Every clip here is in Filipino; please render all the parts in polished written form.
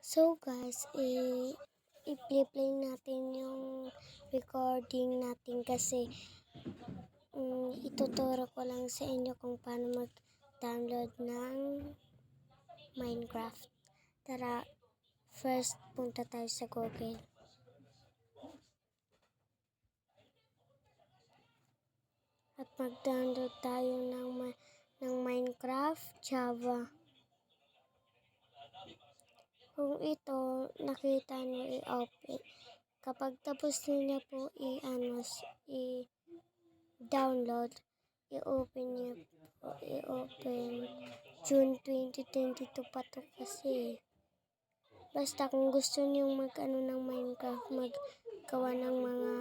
So guys, i-play natin yung recording natin kasi ituturo ko lang sa inyo kung paano mag-download ng Minecraft. Tara, first punta tayo sa Google. At mag-download tayo ng Minecraft Java. Kung ito, nakita nyo, i-open. Kapag tapos niyo po i-download, i-open nyo po, i-open. June 2022 pa to kasi. Basta kung gusto niyo mag-ano ng Minecraft, maggawa ng mga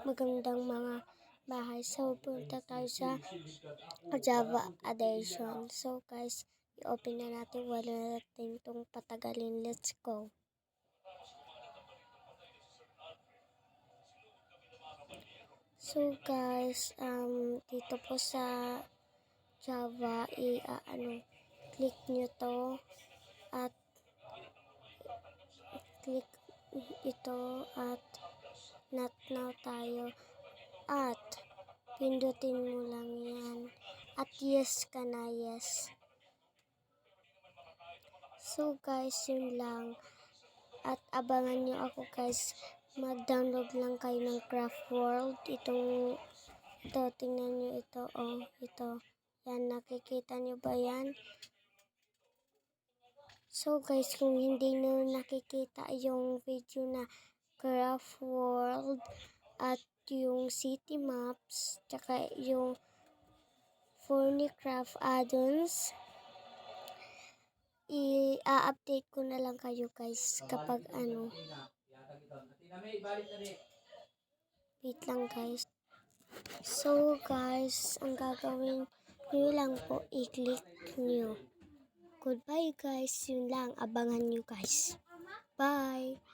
magandang mga bahay. So, punta tayo sa Java Edition. So, guys, i-open na natin. Wala natin itong patagalin. Let's go. So, guys, dito po sa Java, click nyo to at click ito at not now tayo at pindutin mo lang yan at yes ka na, yes. So guys, yun lang at abangan nyo ako guys, mag-download lang kayo ng Craft World. Ito, tingnan nyo ito, ito, yan, nakikita nyo ba yan? So guys, kung hindi nyo nakikita yung video na Craft World at yung city maps, tsaka yung Furnicraft add-ons, i-update ko na lang kayo guys kapag wait lang guys. So guys, ang gagawin nyo lang po, i-click nyo. Goodbye guys, yun lang, abangan nyo guys. Bye!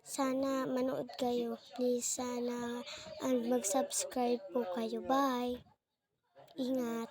Sana manood kayo. Please, sana mag-subscribe po kayo. Bye! Ingat!